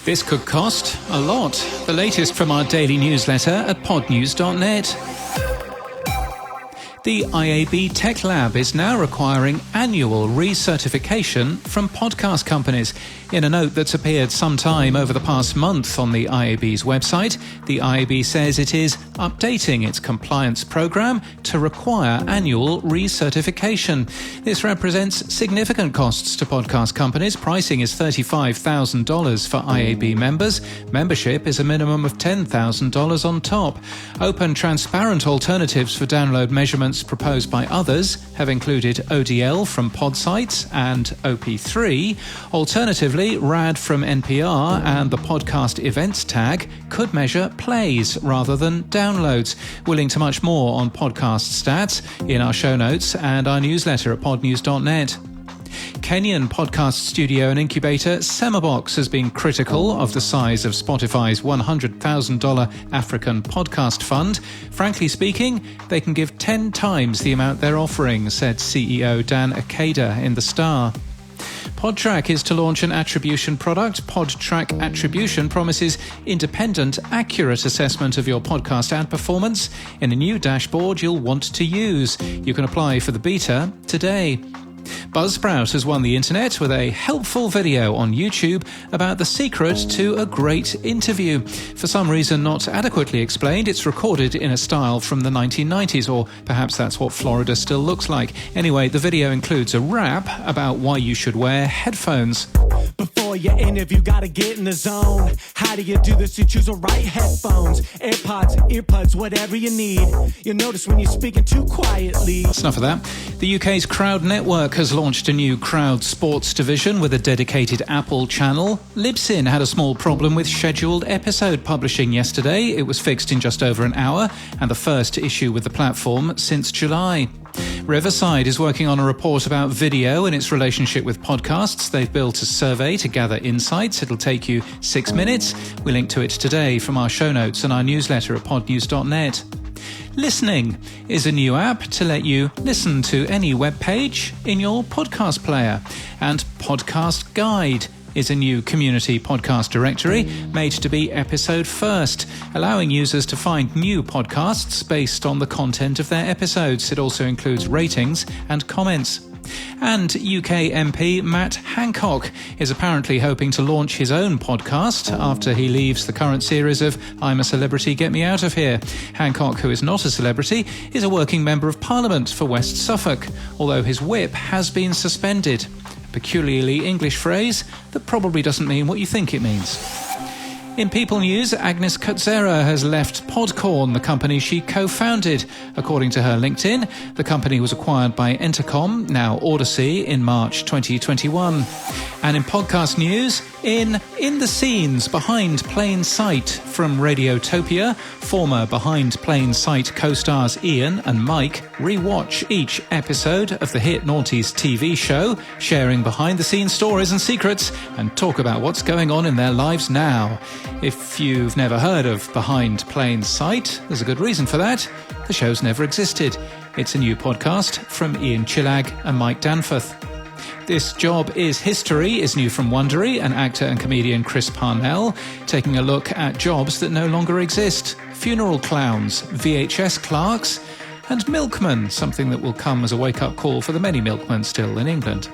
This could cost a lot. The latest from our daily newsletter at podnews.net. The IAB Tech Lab is now requiring annual recertification from podcast companies. In a note that's appeared sometime over the past month on the IAB's website, the IAB says it is updating its compliance program to require annual recertification. This represents significant costs to podcast companies. Pricing is $35,000 for IAB members. Membership is a minimum of $10,000 on top. Open, transparent alternatives for download measurements proposed by others have included ODL from Podsites and OP3. Alternatively, RAD from NPR and the podcast events tag could measure plays rather than downloads. We'll link to much more on podcast stats in our show notes and our newsletter at podnews.net. Kenyan podcast studio and incubator Semabox has been critical of the size of Spotify's $100,000 African podcast fund. Frankly speaking, they can give 10 times the amount they're offering, said CEO Dan Akeda in The Star. Podtrac is to launch an attribution product. Podtrac Attribution promises independent, accurate assessment of your podcast ad performance in a new dashboard you'll want to use. You can apply for the beta today. Buzzsprout has won the internet with a helpful video on YouTube about the secret to a great interview. For some reason not adequately explained, it's recorded in a style from the 1990s, or perhaps that's what Florida still looks like. Anyway, the video includes a rap about why you should wear headphones. Before your interview, gotta get in the zone. How do you do this? You choose the right headphones, AirPods, earbuds, whatever you need. You'll notice when you're speaking too quietly. That's enough of that. The UK's Crowd Network has launched a new crowd sports division with a dedicated Apple channel. Libsyn had a small problem with scheduled episode publishing yesterday. It was fixed in just over an hour, and the first issue with the platform since July. Riverside is working on a report about video and its relationship with podcasts. They've built a survey to gather insights. It'll take you 6 minutes. We link to it today from our show notes and our newsletter at podnews.net. Listening is a new app to let you listen to any web page in your podcast player. And Podcast Guide is a new community podcast directory made to be episode first, allowing users to find new podcasts based on the content of their episodes. It also includes ratings and comments. And UK MP Matt Hancock is apparently hoping to launch his own podcast after he leaves the current series of I'm a Celebrity, Get Me Out of Here. Hancock, who is not a celebrity, is a working member of Parliament for West Suffolk, although his whip has been suspended. A peculiarly English phrase that probably doesn't mean what you think it means. In People News, Agnes Kutzera has left Podcorn, the company she co-founded. According to her LinkedIn, the company was acquired by Entercom, now Odyssey, in March 2021. And in podcast news, in the scenes behind Plain Sight from Radiotopia, former Behind Plain Sight co-stars Ian and Mike rewatch each episode of the hit Noughties TV show, sharing behind-the-scenes stories and secrets, and talk about what's going on in their lives now. If you've never heard of Behind Plain Sight, there's a good reason for that. The show's never existed. It's a new podcast from Ian Chillag and Mike Danforth. This Job is History is new from Wondery and actor and comedian Chris Parnell, taking a look at jobs that no longer exist. Funeral clowns, VHS clerks, and milkmen, something that will come as a wake-up call for the many milkmen still in England.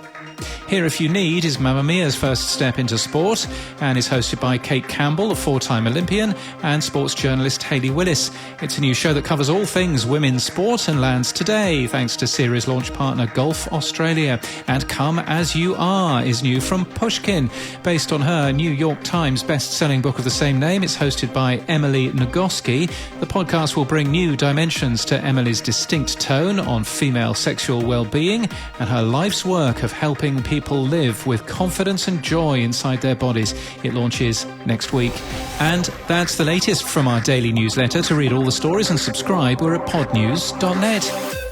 Here If You Need is Mamma Mia's first step into sport and is hosted by Kate Campbell, a four-time Olympian, and sports journalist Hayley Willis. It's a new show that covers all things women's sport and lands today thanks to series launch partner Golf Australia. And Come As You Are is new from Pushkin. Based on her New York Times best-selling book of the same name, it's hosted by Emily Nagoski. The podcast will bring new dimensions to Emily's distinct tone on female sexual well-being and her life's work of helping people live with confidence and joy inside their bodies. It launches next week. And that's the latest from our daily newsletter. To read all the stories and subscribe, we're at podnews.net.